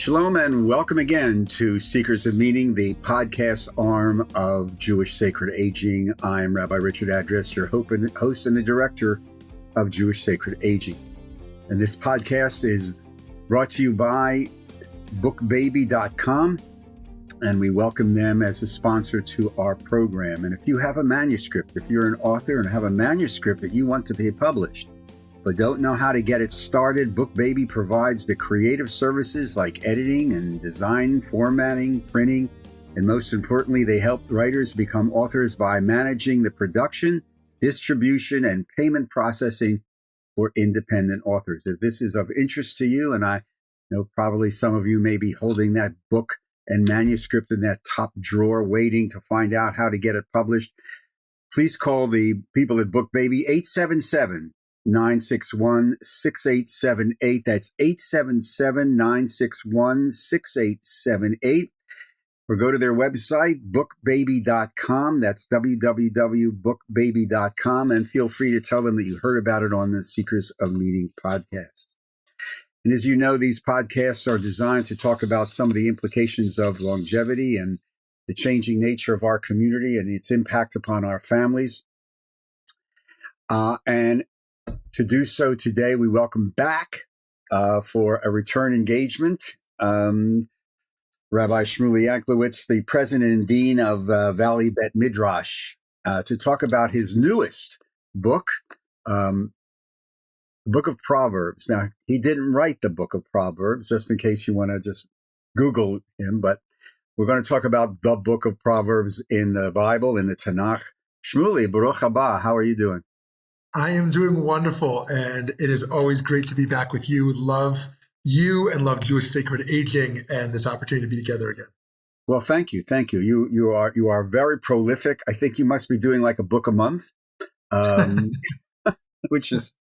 Shalom and welcome again to Seekers of Meaning, the podcast arm of Jewish Sacred Aging. I'm Rabbi Richard Address, your host and the director of Jewish Sacred Aging. And this podcast is brought to you by bookbaby.com, and we welcome them as a sponsor to our program. And if you have a manuscript, if you're an author and have a manuscript that you want to be published, but don't know how to get it started, BookBaby provides the creative services like editing and design, formatting, printing, and most importantly, they help writers become authors by managing the production, distribution, and payment processing for independent authors. If this is of interest to you, and I know probably some of you may be holding that book and manuscript in that top drawer waiting to find out how to get it published, please call the people at BookBaby 877-961-6878. That's 877-961-6878. Or go to their website, bookbaby.com. That's www.bookbaby.com. And feel free to tell them that you heard about it on the Seekers of Meaning podcast. And as you know, these podcasts are designed to talk about some of the implications of longevity and the changing nature of our community and its impact upon our families. And to do so today, we welcome back for a return engagement, Rabbi Shmuly Yanklowitz, the president and dean of Valley Bet Midrash, to talk about his newest book, the Book of Proverbs. Now, he didn't write the Book of Proverbs, just in case you want to just Google him, but we're going to talk about the Book of Proverbs in the Bible, in the Tanakh. Shmuly, Baruch haba, how are you doing? I am doing wonderful, and it is always great to be back with you. Love you and love Jewish Sacred Aging and this opportunity to be together again. Well, thank you. Thank you. You are very prolific. I think you must be doing like a book a month, which is,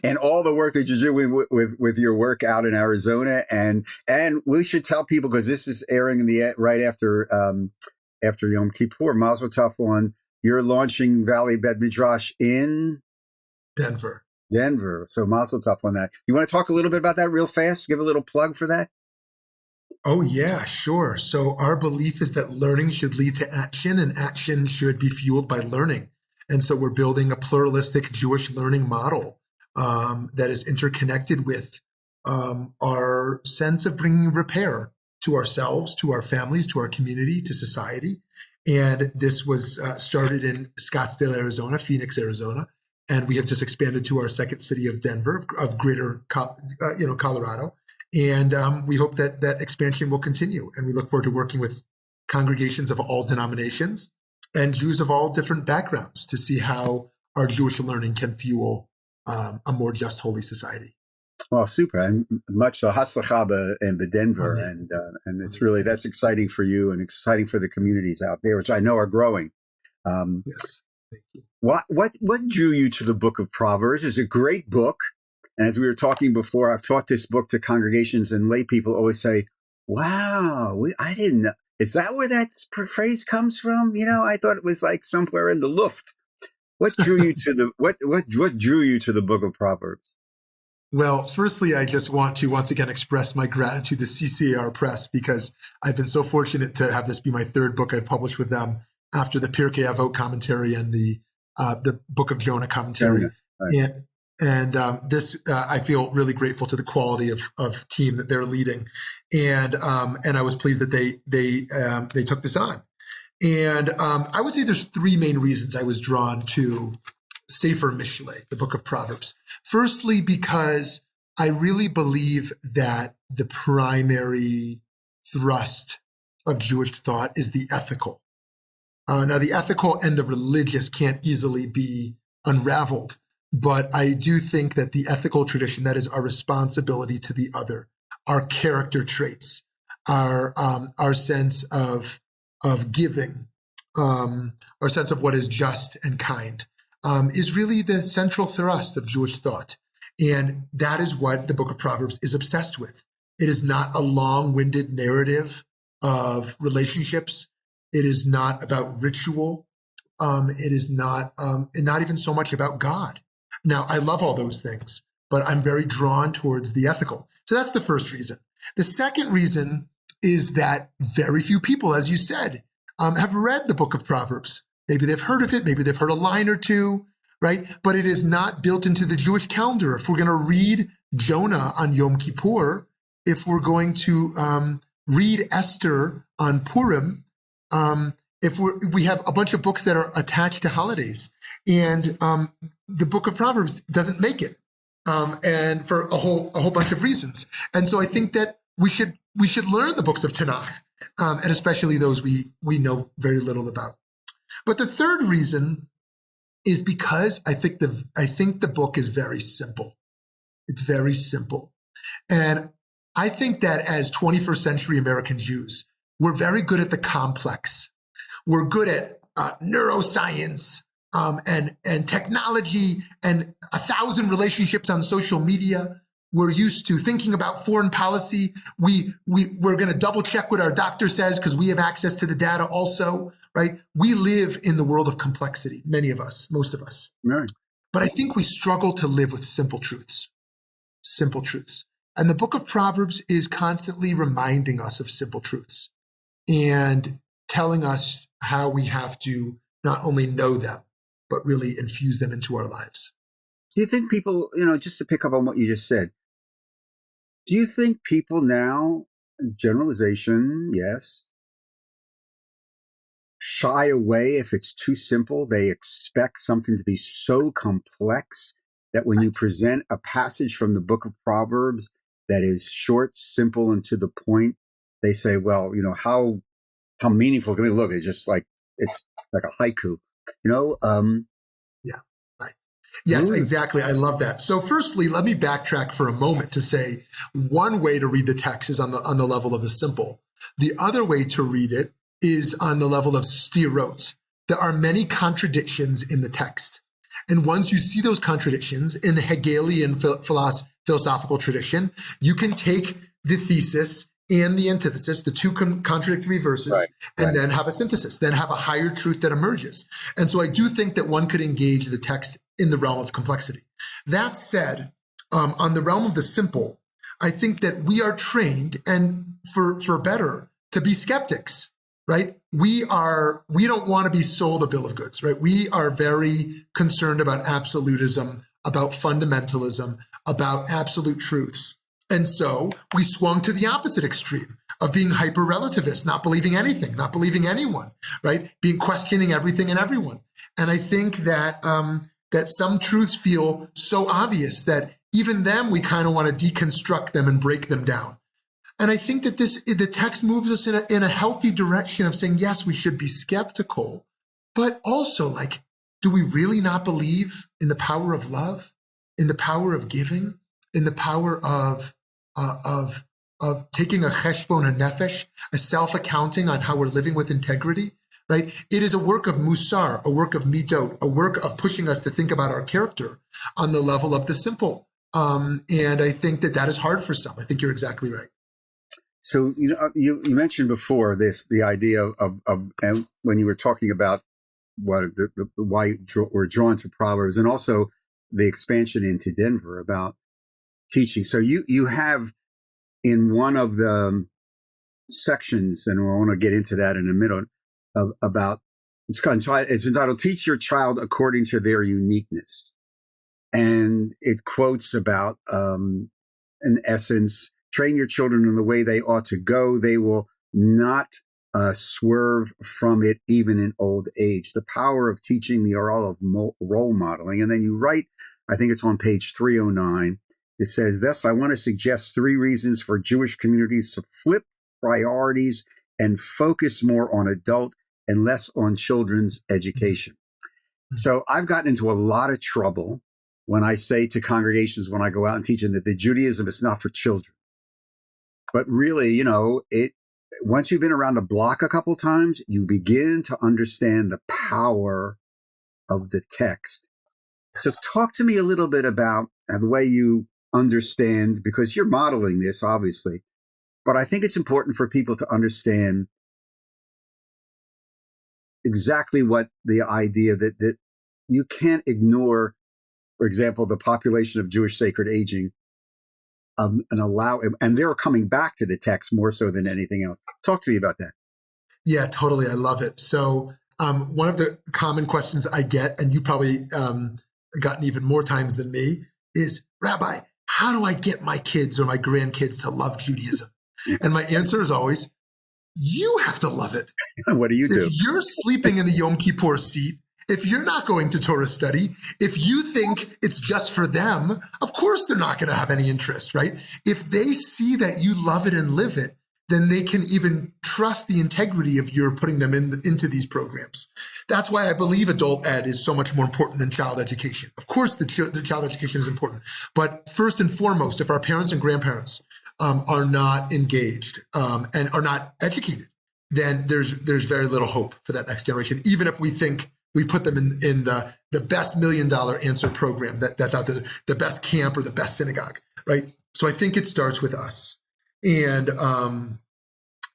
and all the work that you're doing with your work out in Arizona. And we should tell people, because this is airing in the right after Yom Kippur, Mazel Tov on, you're launching Valley Bet Midrash in Denver. So Mazel Tov on that. You want to talk a little bit about that real fast? Give a little plug for that? Oh, yeah, sure. So our belief is that learning should lead to action, and action should be fueled by learning. And so we're building a pluralistic Jewish learning model that is interconnected with our sense of bringing repair to ourselves, to our families, to our community, to society. And this was started in Scottsdale, Arizona, Phoenix, Arizona. And we have just expanded to our second city of Denver, of greater Colorado. And we hope that expansion will continue. And we look forward to working with congregations of all denominations and Jews of all different backgrounds to see how our Jewish learning can fuel a more just, holy society. Well, super. And much so, Haslachaba in the Denver. And it's really, that's exciting for you and exciting for the communities out there, which I know are growing. Yes. Thank you. What drew you to the Book of Proverbs? It's a great book. And as we were talking before, I've taught this book to congregations, and lay people always say, wow, I didn't know. Is that where that phrase comes from? You know, I thought it was like somewhere in the Luft. What drew you to the, what drew you to the Book of Proverbs? Well, firstly, I just want to once again express my gratitude to CCAR Press, because I've been so fortunate to have this be my third book I've published with them after the Pirkei Avot commentary and the Book of Jonah commentary. Right. And this, I feel really grateful to the quality of team that they're leading. And I was pleased that they took this on. And I would say there's three main reasons I was drawn to Sefer Mishlei, the Book of Proverbs. Firstly, because I really believe that the primary thrust of Jewish thought is the ethical. Now, the ethical and the religious can't easily be unraveled, but I do think that the ethical tradition, that is our responsibility to the other, our character traits, our sense of giving, our sense of what is just and kind, is really the central thrust of Jewish thought. And that is what the Book of Proverbs is obsessed with. It is not a long-winded narrative of relationships. It is not about ritual. It is not even so much about God. Now, I love all those things, but I'm very drawn towards the ethical. So that's the first reason. The second reason is that very few people, as you said, have read the Book of Proverbs. Maybe they've heard of it, maybe they've heard a line or two, right? But it is not built into the Jewish calendar. If we're going to read Jonah on Yom Kippur, if we're going to read Esther on Purim, we have a bunch of books that are attached to holidays, and the Book of Proverbs doesn't make it, and for a whole bunch of reasons. And so I think that we should learn the books of Tanakh, and especially those we know very little about. But the third reason is because I think the book is very simple. It's very simple, and I think that as 21st century American Jews, we're very good at the complex. We're good at neuroscience and technology and 1,000 relationships on social media. We're used to thinking about foreign policy. We're going to double check what our doctor says because we have access to the data also, right? We live in the world of complexity, many of us, most of us. Right. But I think we struggle to live with simple truths. Simple truths. And the Book of Proverbs is constantly reminding us of simple truths and telling us how we have to not only know them, but really infuse them into our lives. Do you think people, just to pick up on what you just said, do you think people now, generalization, yes, shy away if it's too simple? They expect something to be so complex that when you present a passage from the Book of Proverbs that is short, simple, and to the point, they say, well, how meaningful can we look? It's just like, it's like a haiku, Yeah, right. Yes, exactly. I love that. So firstly, let me backtrack for a moment to say one way to read the text is on the level of the simple. The other way to read it is on the level of stirot. There are many contradictions in the text. And once you see those contradictions in the Hegelian philosophical tradition, you can take the thesis and the antithesis, the two contradictory verses, and then have a synthesis, then have a higher truth that emerges. And so I do think that one could engage the text in the realm of complexity. That said, on the realm of the simple, I think that we are trained, and for better, to be skeptics, right? We don't want to be sold a bill of goods, right? We are very concerned about absolutism, about fundamentalism, about absolute truths. And so we swung to the opposite extreme of being hyper-relativist, not believing anything, not believing anyone, right? Questioning everything and everyone. And I think that that some truths feel so obvious that even them, we kind of want to deconstruct them and break them down. And I think that the text moves us in a healthy direction of saying, yes, we should be skeptical, but also do we really not believe in the power of love, in the power of giving, in the power of taking a cheshbon hanefesh, a self-accounting on how we're living with integrity, right? It is a work of musar, a work of midot, a work of pushing us to think about our character on the level of the simple. And I think that is hard for some. I think you're exactly right. So, you mentioned before the idea of and when you were talking about why we're drawn to Proverbs, and also the expansion into Denver about teaching. So you have in one of the sections, and I want to get into that in a minute, about it's entitled "Teach Your Child According to Their Uniqueness," and it quotes about, in essence, train your children in the way they ought to go; they will not swerve from it even in old age. The power of teaching, the role of role modeling, and then you write, I think it's on page 309. It says this: I want to suggest 3 reasons for Jewish communities to flip priorities and focus more on adult and less on children's education. So I've gotten into a lot of trouble when I say to congregations when I go out and teach them that the Judaism is not for children. But really, once you've been around the block a couple times, you begin to understand the power of the text. So talk to me a little bit about the way you understand, because you're modeling this, obviously, but I think it's important for people to understand exactly what the idea that you can't ignore, for example, the population of Jewish sacred aging and they're coming back to the text more so than anything else. Talk to me about that. Yeah, totally. I love it. So one of the common questions I get, and you probably gotten even more times than me, is, Rabbi, how do I get my kids or my grandkids to love Judaism? And my answer is always, you have to love it. What do you do? If you're sleeping in the Yom Kippur seat, if you're not going to Torah study, if you think it's just for them, of course they're not going to have any interest, right? If they see that you love it and live it, then they can even trust the integrity of your putting them into these programs. That's why I believe adult ed is so much more important than child education. Of course, the child education is important, but first and foremost, if our parents and grandparents are not engaged and are not educated, then there's very little hope for that next generation, even if we think we put them in the best $1 million answer program that's out there, the best camp or the best synagogue, right? So I think it starts with us. And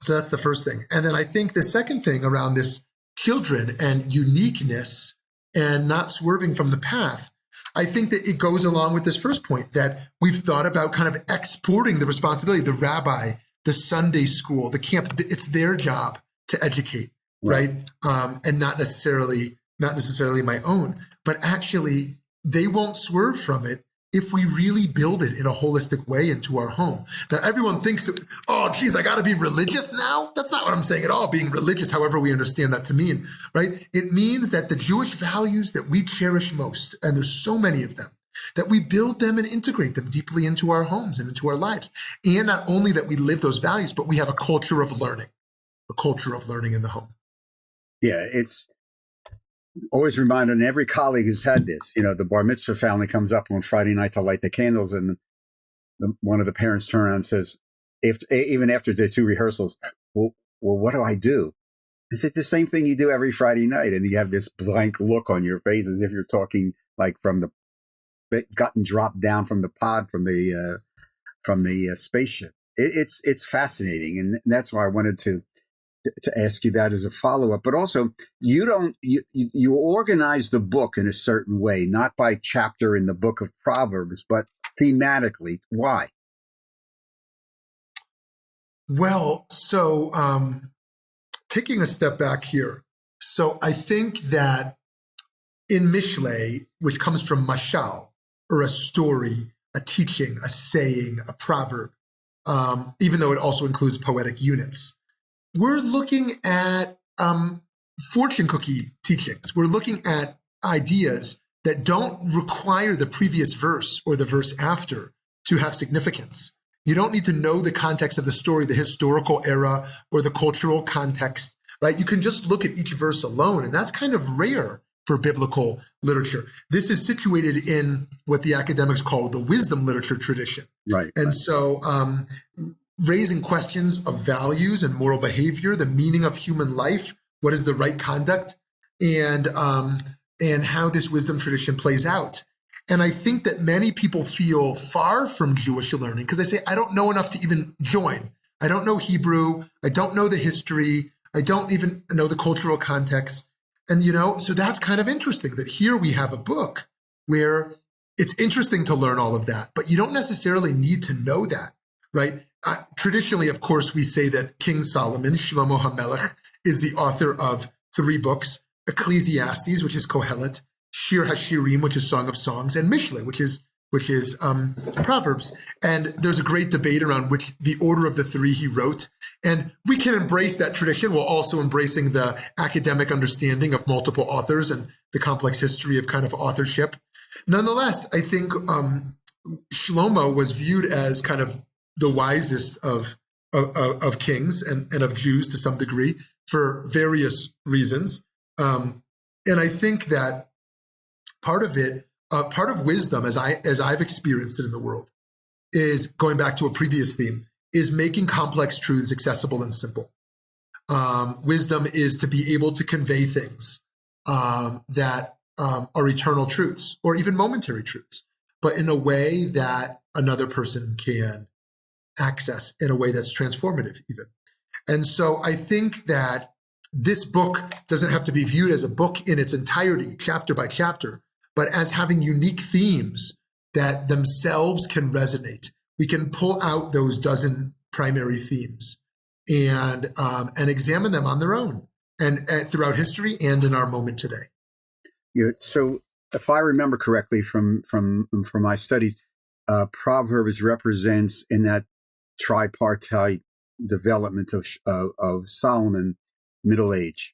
so that's the first thing. And then I think the second thing around this children and uniqueness and not swerving from the path, I think that it goes along with this first point, that we've thought about kind of exporting the responsibility, the rabbi, the Sunday school, the camp. It's their job to educate, right? And not necessarily my own, but actually they won't swerve from it if we really build it in a holistic way into our home. Now, everyone thinks that, oh, geez, I got to be religious now. That's not what I'm saying at all, being religious, however we understand that to mean, right? It means that the Jewish values that we cherish most, and there's so many of them, that we build them and integrate them deeply into our homes and into our lives. And not only that we live those values, but we have a culture of learning in the home. Yeah, it's always reminded, and every colleague who's had this, the bar mitzvah family comes up on Friday night to light the candles, and one of the parents turns around and says, even after the 2 rehearsals, well, what do I do? I said, the same thing you do every Friday night. And you have this blank look on your face as if you're talking like from gotten dropped down from the pod, from the spaceship. It's fascinating. And that's why I wanted to ask you that as a follow-up, but also you organize the book in a certain way, not by chapter in the Book of Proverbs, but thematically. Why? Well, so taking a step back here. So I think that in Mishlei, which comes from mashal, or a story, a teaching, a saying, a proverb, even though it also includes poetic units, we're looking at fortune cookie teachings. We're looking at ideas that don't require the previous verse or the verse after to have significance. You don't need to know the context of the story, the historical era, or the cultural context, right? You can just look at each verse alone, and that's kind of rare for biblical literature. This is situated in what the academics call the wisdom literature tradition. Right. And so raising questions of values and moral behavior, the meaning of human life, what is the right conduct, and how this wisdom tradition plays out. And I think that many people feel far from Jewish learning because they say, I don't know enough to even join. I don't know Hebrew. I don't know the history. I don't even know the cultural context. And, so that's kind of interesting that here we have a book where it's interesting to learn all of that, but you don't necessarily need to know that, right? Traditionally, of course, we say that King Solomon, Shlomo HaMelech, is the author of 3 books, Ecclesiastes, which is Kohelet, Shir HaShirim, which is Song of Songs, and Mishlei, which is Proverbs. And there's a great debate around which the order of the 3 he wrote. And we can embrace that tradition while also embracing the academic understanding of multiple authors and the complex history of kind of authorship. Nonetheless, I think Shlomo was viewed as kind of the wisest of kings and of Jews to some degree for various reasons. And I think that part of wisdom, as I've experienced it in the world, is going back to a previous theme, is making complex truths accessible and simple. Wisdom is to be able to convey things that are eternal truths or even momentary truths, but in a way that another person can access, in a way that's transformative even. And so I think that this book doesn't have to be viewed as a book in its entirety, chapter by chapter, but as having unique themes that themselves can resonate we can pull out those dozen primary themes and examine them on their own and throughout history and in our moment today. Yeah. So if I remember correctly from my studies, Proverbs represents in that tripartite development of Solomon, middle age,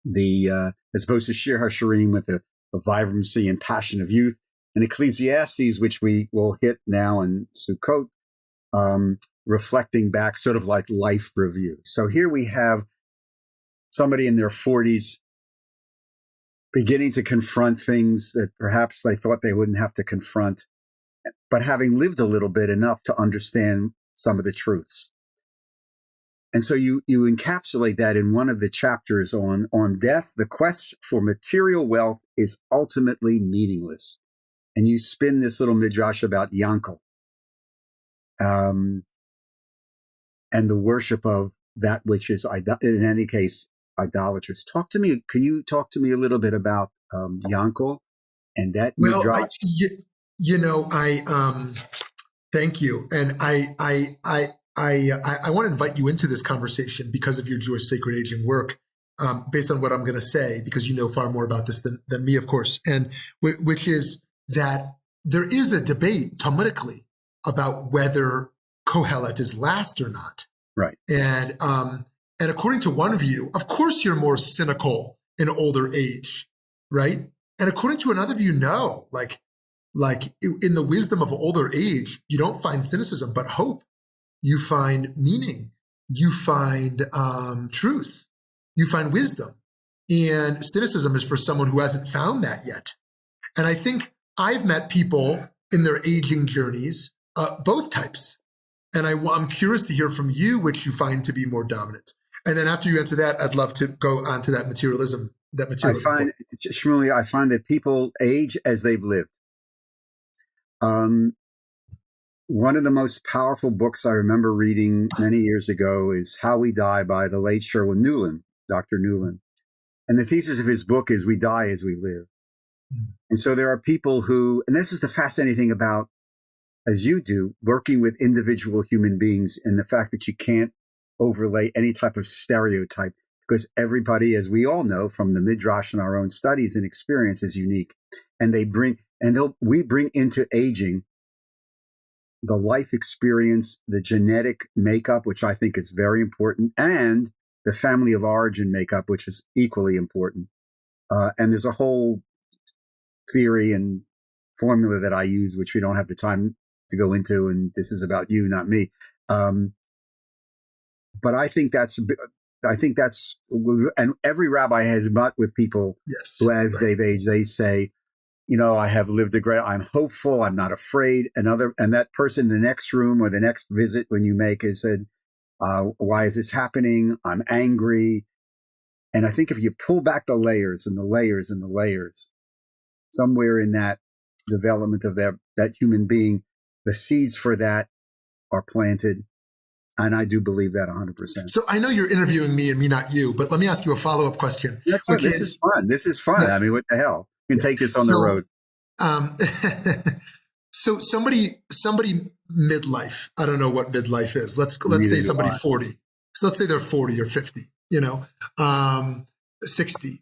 as opposed to Shir HaShirim with the vibrancy and passion of youth, and Ecclesiastes, which we will hit now in Sukkot, reflecting back sort of like life review. So here we have somebody in their 40s beginning to confront things that perhaps they thought they wouldn't have to confront, but having lived a little bit enough to understand some of the truths. And so you encapsulate that in one of the chapters on death. The quest for material wealth is ultimately meaningless. And you spin this little midrash about Yankel, and the worship of that which is, in any case, idolatrous. Can you talk to me a little bit about Yankel and that midrash? Thank you. And I want to invite you into this conversation because of your Jewish sacred aging work, based on what I'm going to say, because you know far more about this than me, of course, and which is that there is a debate Talmudically about whether Kohelet is last or not. Right. And according to one view, of course, you're more cynical in older age, right? And according to another view, no, like in the wisdom of older age, you don't find cynicism, but hope. You find meaning. You find truth. You find wisdom. And cynicism is for someone who hasn't found that yet. And I think I've met people in their aging journeys, both types. And I'm curious to hear from you which you find to be more dominant. And then after you answer that, I'd love to go on to that materialism. Shmuly, I find that people age as they've lived. One of the most powerful books I remember reading many years ago is How We Die by the late Sherwin Newland, Dr. Newland. And the thesis of his book is we die as we live. And so there are people who, and this is the fascinating thing about, as you do, working with individual human beings, and the fact that you can't overlay any type of stereotype, because everybody, as we all know from the Midrash and our own studies and experience, is unique. And we bring into aging the life experience, the genetic makeup, which I think is very important, and the family of origin makeup, which is equally important. And there's a whole theory and formula that I use, which we don't have the time to go into, and this is about you, not me. But I think that's, and every rabbi has met with people who, as they've aged, they say, I have lived I'm hopeful, I'm not afraid. And that person in the next room or the next visit when you make has said, why is this happening? I'm angry. And I think if you pull back the layers and the layers and the layers, somewhere in that development of that human being, the seeds for that are planted. And I do believe that 100%. So I know you're interviewing me and me, not you, but let me ask you a follow-up question. This is fun. This is fun. Yeah. I mean, what the hell? You can take this on the road. So somebody midlife, I don't know what midlife is. Let's say somebody 40. So let's say they're 40 or 50, 60,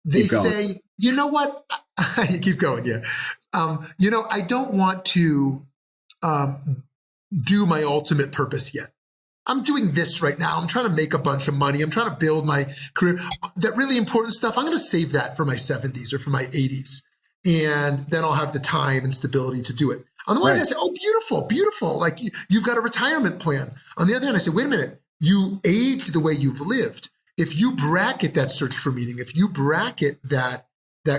they say, you know what? You keep going. Yeah. I don't want to do my ultimate purpose yet. I'm doing this right now. I'm trying to make a bunch of money. I'm trying to build my career. That really important stuff, I'm going to save that for my 70s or for my 80s. And then I'll have the time and stability to do it. On the one hand, I say, oh, beautiful, beautiful. Like you've got a retirement plan. On the other hand, I say, wait a minute. You age the way you've lived. If you bracket that search for meaning, if you bracket that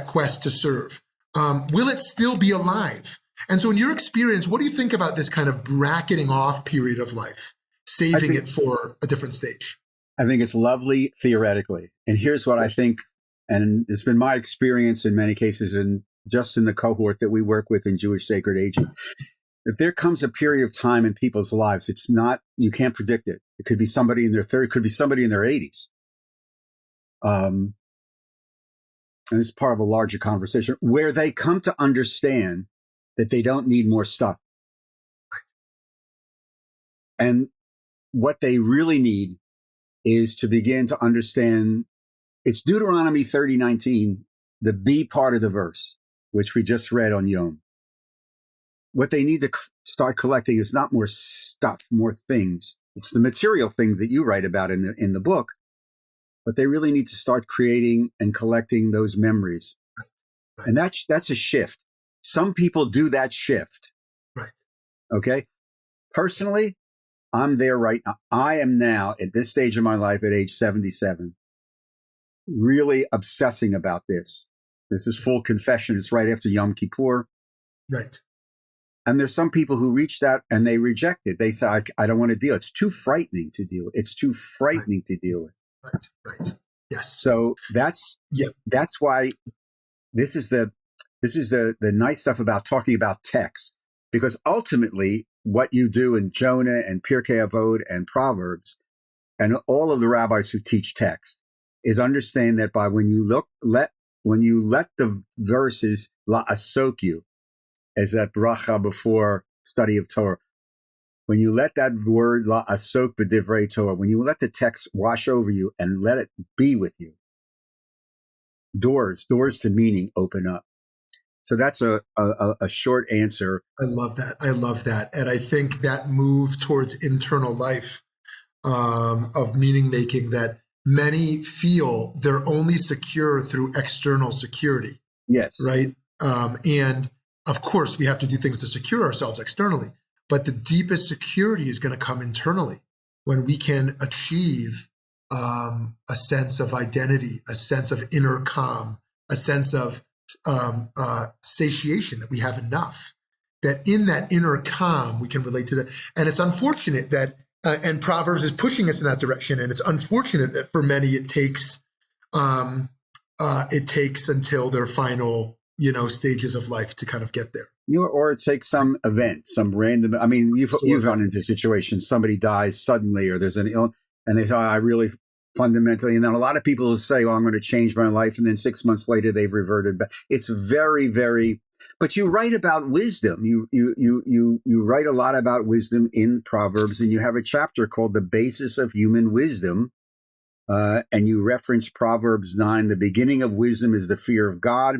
quest to serve, will it still be alive? And so in your experience, what do you think about this kind of bracketing off period of life? Saving it for a different stage? I think it's lovely theoretically. And here's what I think, and it's been my experience in many cases, and just in the cohort that we work with in Jewish sacred aging. If there comes a period of time in people's lives, you can't predict it. It could be somebody in their 30s, it could be somebody in their 80s. And it's part of a larger conversation where they come to understand that they don't need more stuff. And what they really need is to begin to understand it's Deuteronomy 30:19, the B part of the verse, which we just read on Yom. What they need to start collecting is not more stuff, more things. It's the material things that you write about in the book, but they really need to start creating and collecting those memories. Right. And that's a shift. Some people do that shift. Right. Okay. Personally, I'm there right now. I am now at this stage of my life at age 77, really obsessing about this. This is full confession. It's right after Yom Kippur. Right. And there's some people who reach that and they reject it. They say, I don't want to deal. It's too frightening to deal with. It's too frightening to deal with. Right. Right. Yes. So that's why this is the nice stuff about talking about text, because ultimately what you do in Jonah and Pirkei Avot and Proverbs and all of the rabbis who teach text is understand that by when you let the verses la'asok you, as that bracha before study of Torah, when you let that word la'asok b'divrei Torah, when you let the text wash over you and let it be with you, doors to meaning open up. So that's a short answer. I love that. And I think that move towards internal life of meaning making that many feel they're only secure through external security. Yes. Right. And of course, we have to do things to secure ourselves externally. But the deepest security is going to come internally when we can achieve a sense of identity, a sense of inner calm, a sense of satiation that we have enough, that in that inner calm, we can relate to that. And it's unfortunate that, and Proverbs is pushing us in that direction. And it's unfortunate that for many, it takes until their final, stages of life to kind of get there. Or it takes some event, some random, I mean, you've run into situations, somebody dies suddenly or there's an illness and they say, I really fundamentally, and then a lot of people will say, I'm going to change my life. And then 6 months later, they've reverted back. It's very, very, but you write about wisdom. You write a lot about wisdom in Proverbs, and you have a chapter called The Basis of Human Wisdom. And you reference Proverbs 9, the beginning of wisdom is the fear of God.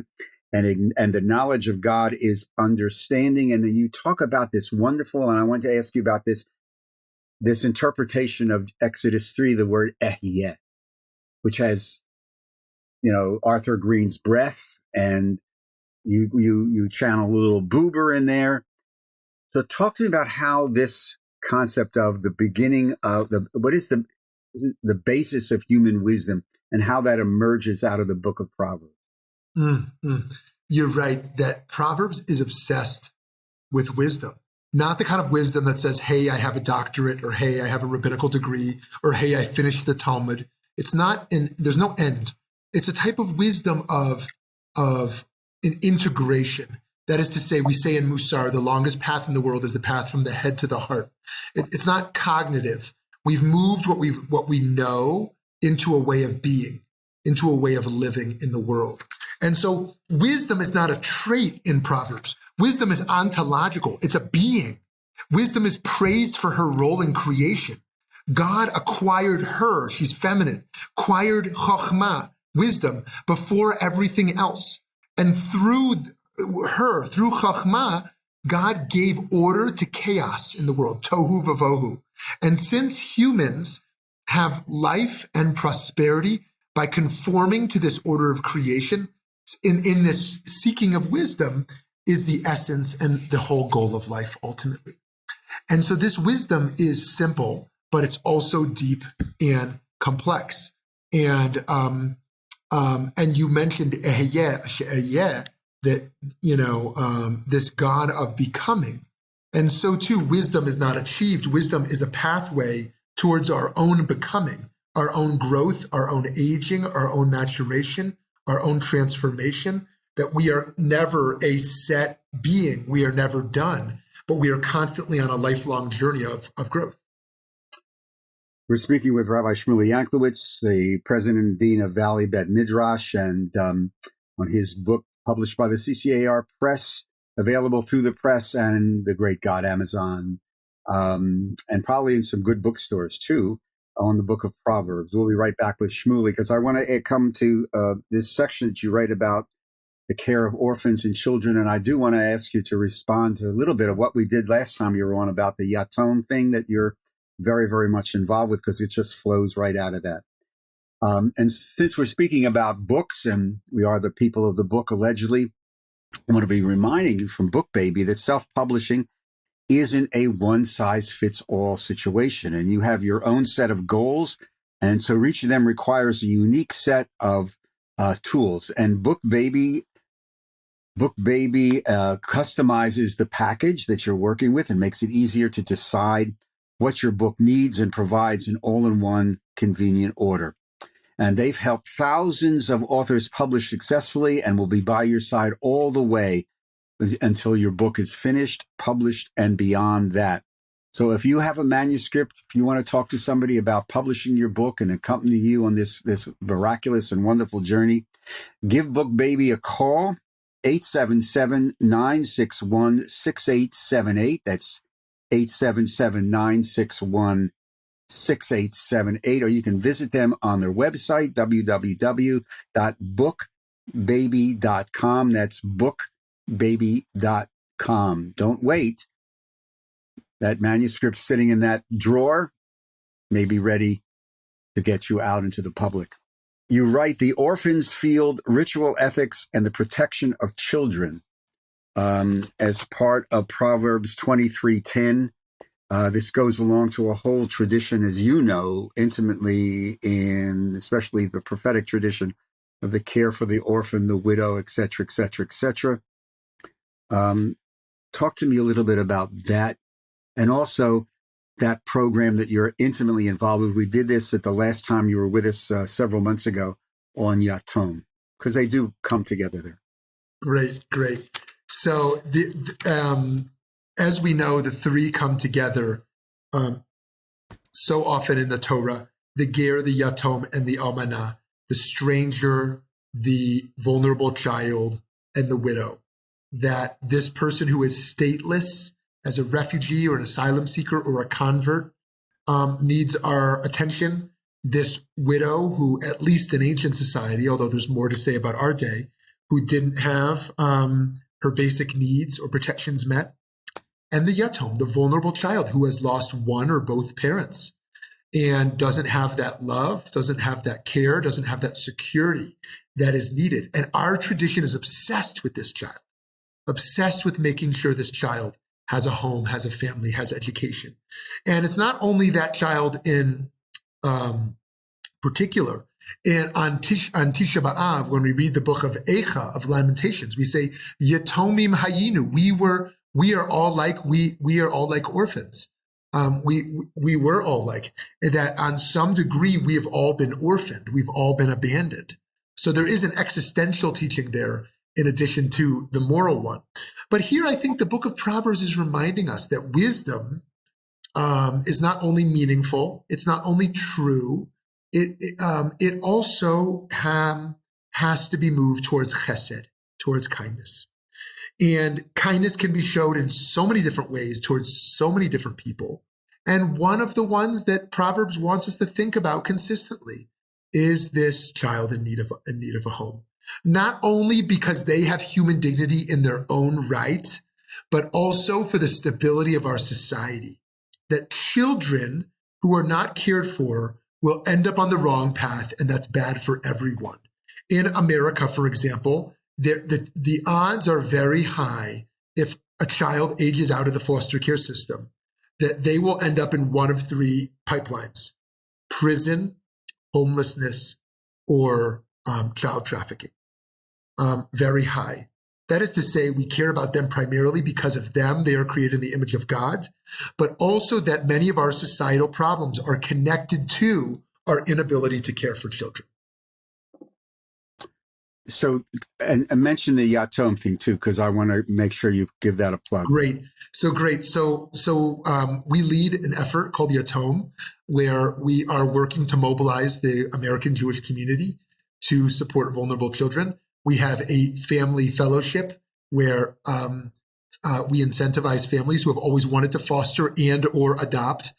And the knowledge of God is understanding. And then you talk about this wonderful, and I want to ask you about this interpretation of Exodus 3, the word ehyeh, which has, Arthur Green's breath, and you channel a little Buber in there. So talk to me about how this concept of the beginning of what is the basis of human wisdom and how that emerges out of the book of Proverbs. Mm-hmm. You're right that Proverbs is obsessed with wisdom, not the kind of wisdom that says, hey, I have a doctorate, or hey, I have a rabbinical degree, or hey, I finished the Talmud. It's not, there's no end. It's a type of wisdom of an integration. That is to say, we say in Musar, the longest path in the world is the path from the head to the heart. It's not cognitive. We've moved what we know into a way of being, into a way of living in the world. And so wisdom is not a trait in Proverbs. Wisdom is ontological. It's a being. Wisdom is praised for her role in creation. God acquired her, she's feminine, acquired chokhmah, wisdom, before everything else. And through her, through chokhmah, God gave order to chaos in the world, tohu vavohu. And since humans have life and prosperity by conforming to this order of creation, in this seeking of wisdom is the essence and the whole goal of life ultimately. And so this wisdom is simple, but it's also deep and complex. And you mentioned ehyeh, that, this God of becoming. And so too, wisdom is not achieved. Wisdom is a pathway towards our own becoming, our own growth, our own aging, our own maturation, our own transformation, that we are never a set being. We are never done, but we are constantly on a lifelong journey of growth. We're speaking with Rabbi Shmuly Yanklowitz, the president and dean of Valley Bet Midrash, and on his book published by the CCAR Press, available through the press and the great God Amazon. and probably in some good bookstores too, on the Book of Proverbs. We'll be right back with Shmuly, because I want to come to this section that you write about the care of orphans and children. And I do want to ask you to respond to a little bit of what we did last time you were on about the Yatom thing that you're very, very much involved with, because it just flows right out of that. And since we're speaking about books and we are the people of the book, allegedly, I want to be reminding you from Book Baby that self-publishing isn't a one-size-fits-all situation, and you have your own set of goals. And so reaching them requires a unique set of tools. And Book Baby customizes the package that you're working with and makes it easier to decide what your book needs and provides an all-in-one convenient order. And they've helped thousands of authors publish successfully and will be by your side all the way until your book is finished, published, and beyond that. So if you have a manuscript, if you want to talk to somebody about publishing your book and accompany you on this miraculous and wonderful journey, give Book Baby a call, 877-961-6878. That's 877-961-6878. Or you can visit them on their website, www.bookbaby.com. That's bookbaby.com. Don't wait. That manuscript sitting in that drawer may be ready to get you out into the public. You write The Orphan's Field, Ritual Ethics and the Protection of Children, as part of Proverbs 23:10. This goes along to a whole tradition, as you know, intimately, in especially the prophetic tradition of the care for the orphan, the widow, et cetera, et cetera, et cetera. Talk to me a little bit about that, and also that program that you're intimately involved with. We did this at the last time you were with us several months ago on Yatom, because they do come together there. Great. So as we know, the three come together so often in the Torah: the ger, the yatom, and the almanah, the stranger, the vulnerable child, and the widow. That this person who is stateless, as a refugee or an asylum seeker or a convert, needs our attention. This widow who, at least in ancient society, although there's more to say about our day, who didn't have her basic needs or protections met. And the yatom, the vulnerable child who has lost one or both parents and doesn't have that love, doesn't have that care, doesn't have that security that is needed. And our tradition is obsessed with this child, obsessed with making sure this child has a home, has a family, has education. And it's not only that child in particular. And on Tisha B'Av, when we read the book of Eicha, of Lamentations, we say, Yatomim hayinu, we are all like orphans. We were all like that. On some degree, we have all been orphaned. We've all been abandoned. So there is an existential teaching there in addition to the moral one. But here, I think the book of Proverbs is reminding us that wisdom is not only meaningful, it's not only true, it also has to be moved towards chesed, towards kindness. And kindness can be showed in so many different ways towards so many different people. And one of the ones that Proverbs wants us to think about consistently is this child in need of a home. Not only because they have human dignity in their own right, but also for the stability of our society. That children who are not cared for will end up on the wrong path, and that's bad for everyone. In America, for example, the odds are very high if a child ages out of the foster care system that they will end up in one of three pipelines: prison, homelessness, or child trafficking. Very high. That is to say, we care about them primarily because of them. They are created in the image of God, but also that many of our societal problems are connected to our inability to care for children. So, and mention the Yatom thing too, because I want to make sure you give that a plug. Great. So we lead an effort called Yatom, where we are working to mobilize the American Jewish community to support vulnerable children. We have a family fellowship where We incentivize families who have always wanted to foster and or adopt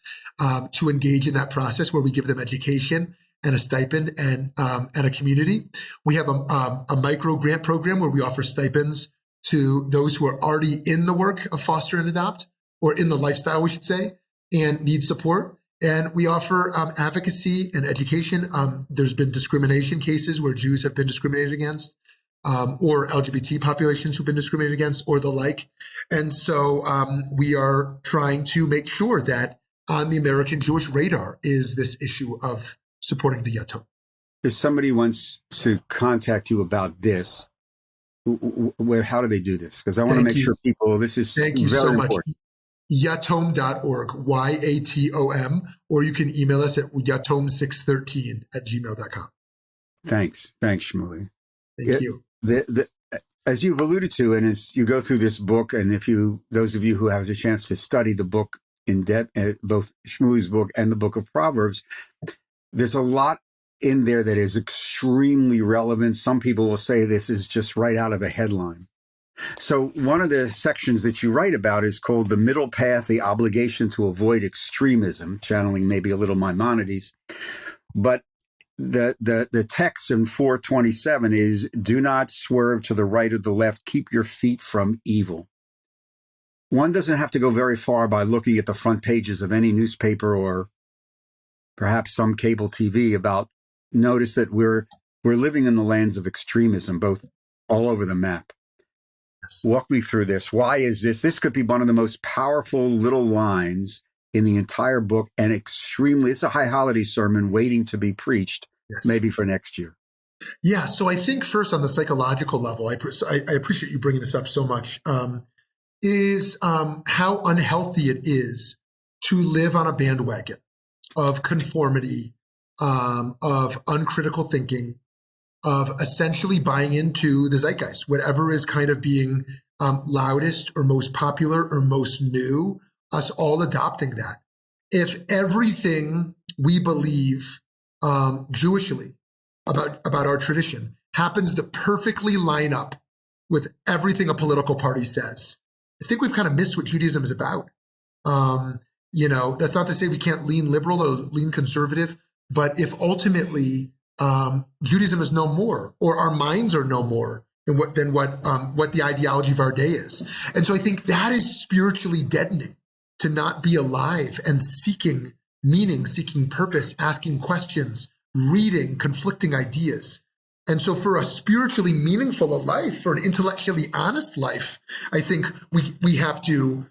to engage in that process, where we give them education and a stipend and a community. We have a micro grant program where we offer stipends to those who are already in the work of foster and adopt, or in the lifestyle, we should say, and need support. And we offer advocacy and education. There's been discrimination cases where Jews have been discriminated against, or LGBT populations who've been discriminated against, or the like. And so we are trying to make sure that on the American Jewish radar is this issue of supporting the Yatom. If somebody wants to contact you about this, how do they do this? Because I want to make sure people, this is Thank you very so much. important. Yatom.org, YATOM, or you can email us at yatom613@gmail.com. Thanks, Shmuly. Thank you. As you've alluded to, and as you go through this book, and those of you who have the chance to study the book in depth, both Shmuly's book and the Book of Proverbs, there's a lot in there that is extremely relevant. Some people will say this is just right out of a headline. So one of the sections that you write about is called The Middle Path, the Obligation to Avoid Extremism, channeling maybe a little Maimonides. But the text in 427 is, do not swerve to the right or the left. Keep your feet from evil. One doesn't have to go very far by looking at the front pages of any newspaper or perhaps some cable TV notice that we're living in the lands of extremism, both all over the map. Yes. Walk me through this. Why is this? This could be one of the most powerful little lines in the entire book, and it's a high holiday sermon waiting to be preached, yes, maybe for next year. Yeah. So I think first on the psychological level, I appreciate you bringing this up so much, is how unhealthy it is to live on a bandwagon of conformity, of uncritical thinking, of essentially buying into the zeitgeist, whatever is kind of being loudest or most popular or most new, us all adopting that. If everything we believe Jewishly about our tradition happens to perfectly line up with everything a political party says, I think we've kind of missed what Judaism is about. That's not to say we can't lean liberal or lean conservative, but if ultimately Judaism is no more, or our minds are no more than what the ideology of our day is. And so I think that is spiritually deadening, to not be alive and seeking meaning, seeking purpose, asking questions, reading conflicting ideas. And so for a spiritually meaningful life, for an intellectually honest life, I think we have to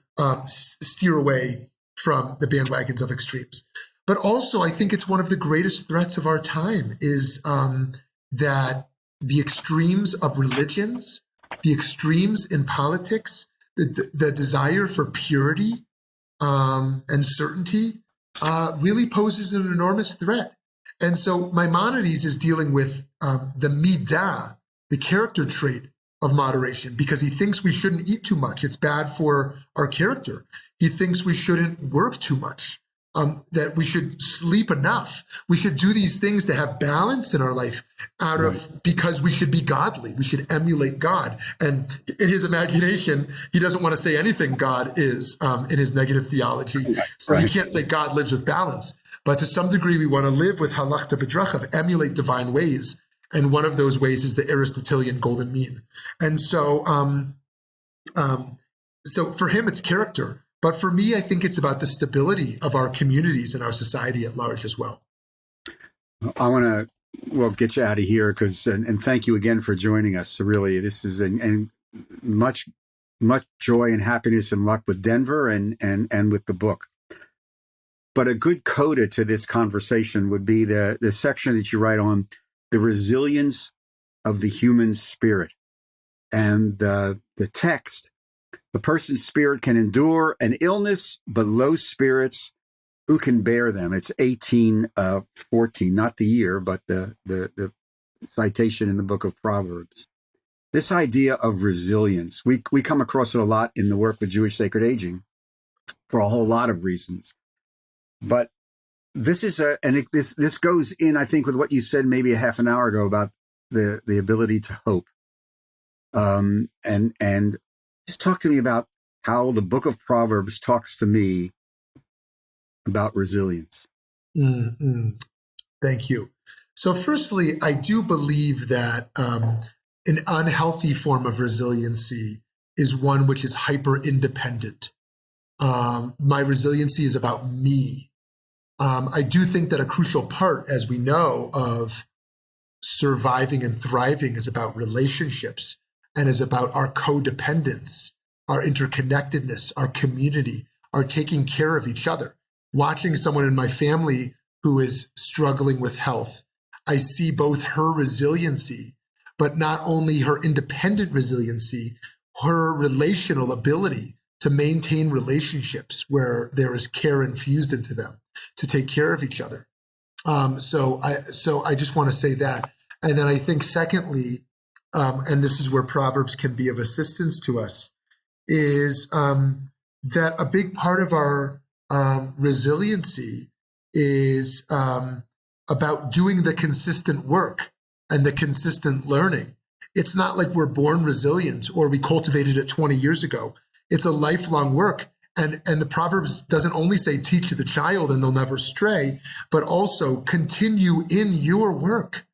steer away from the bandwagons of extremes. But also, I think it's one of the greatest threats of our time is that the extremes of religions, the extremes in politics, the desire for purity and certainty really poses an enormous threat. And so Maimonides is dealing with the midah, the character trait of moderation, because he thinks we shouldn't eat too much. It's bad for our character. He thinks we shouldn't work too much. That we should sleep enough. We should do these things to have balance in our life because we should be godly. We should emulate God. And in his imagination, he doesn't want to say anything God is in his negative theology. So he can't say God lives with balance. But to some degree, we want to live with halachta b'drachav, emulate divine ways. And one of those ways is the Aristotelian golden mean. And so, so for him, it's character. But for me, I think it's about the stability of our communities and our society at large as well. I want to, get you out of here and thank you again for joining us. So really, this is and much joy and happiness and luck with Denver and with the book. But a good coda to this conversation would be the section that you write on the resilience of the human spirit, and the text. The person's spirit can endure an illness, but low spirits, who can bear them? It's 18:14, not the year, but the citation in the Book of Proverbs. This idea of resilience, we come across it a lot in the work with Jewish Sacred Aging for a whole lot of reasons. But this is this goes in, I think, with what you said maybe a half an hour ago about the ability to hope. And just talk to me about how the Book of Proverbs talks to me about resilience. Thank you. So firstly, I do believe that an unhealthy form of resiliency is one which is hyper-independent. My resiliency is about me. I do think that a crucial part, as we know, of surviving and thriving is about relationships and is about our codependence, our interconnectedness, our community, our taking care of each other. Watching someone in my family who is struggling with health, I see both her resiliency, but not only her independent resiliency, her relational ability to maintain relationships where there is care infused into them to take care of each other. So I just want to say that. And then I think secondly, and this is where Proverbs can be of assistance to us, is that a big part of our resiliency is about doing the consistent work and the consistent learning. It's not like we're born resilient or we cultivated it 20 years ago. It's a lifelong work. And the Proverbs doesn't only say teach the child and they'll never stray, but also continue in your work,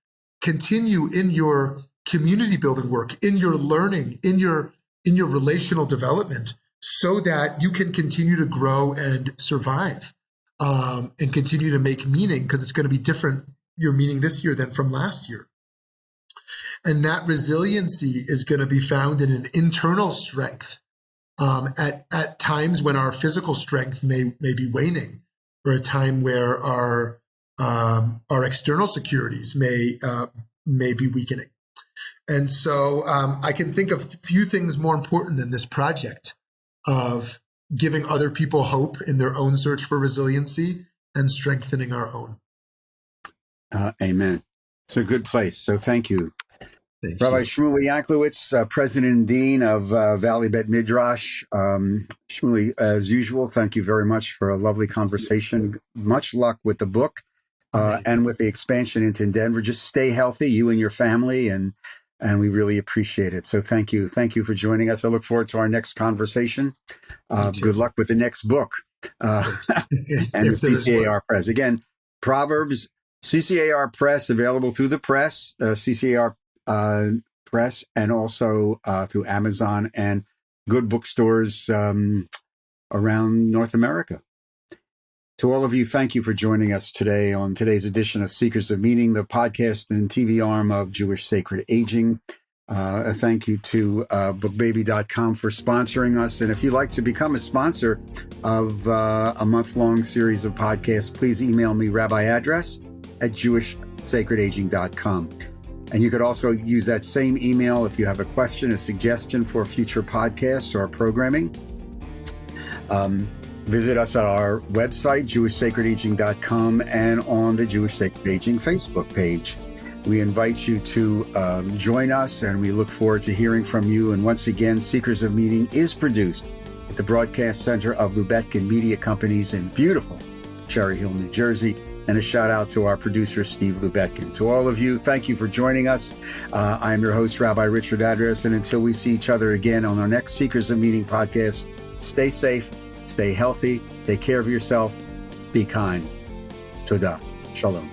continue in your community building work, in your learning, in your relational development, so that you can continue to grow and survive and continue to make meaning, because it's going to be different, your meaning this year than from last year. And that resiliency is going to be found in an internal strength at times when our physical strength may be waning, or a time where our external securities may be weakening. And so I can think of few things more important than this project of giving other people hope in their own search for resiliency and strengthening our own. Amen. It's a good place. So thank you. Rabbi Shmuly Yanklowitz, President and Dean of Valley Bet Midrash. Shmuly, as usual, thank you very much for a lovely conversation. Much luck with the book and with the expansion into Denver. Just stay healthy, you and your family, and we really appreciate it. So thank you. Thank you for joining us. I look forward to our next conversation. Good luck with the next book and the CCAR Press. Again, Proverbs, CCAR Press, available through the press, CCAR Press, and also through Amazon and good bookstores around North America. To all of you, thank you for joining us today on today's edition of Seekers of Meaning, the podcast and TV arm of Jewish Sacred Aging. A thank you to bookbaby.com for sponsoring us. And if you'd like to become a sponsor of a month-long series of podcasts, please email me rabbi address at jewishsacredaging.com. And you could also use that same email if you have a question, a suggestion for a future podcast or programming. Visit us at our website, jewishsacredaging.com, and on the Jewish Sacred Aging Facebook page. We invite you to join us, and we look forward to hearing from you. And once again, Seekers of Meaning is produced at the Broadcast Center of Lubetkin Media Companies in beautiful Cherry Hill, New Jersey. And a shout out to our producer, Steve Lubetkin. To all of you, thank you for joining us. I'm your host, Rabbi Richard Adras. And until we see each other again on our next Seekers of Meaning podcast, stay safe, stay healthy, take care of yourself, be kind. Todah. Shalom.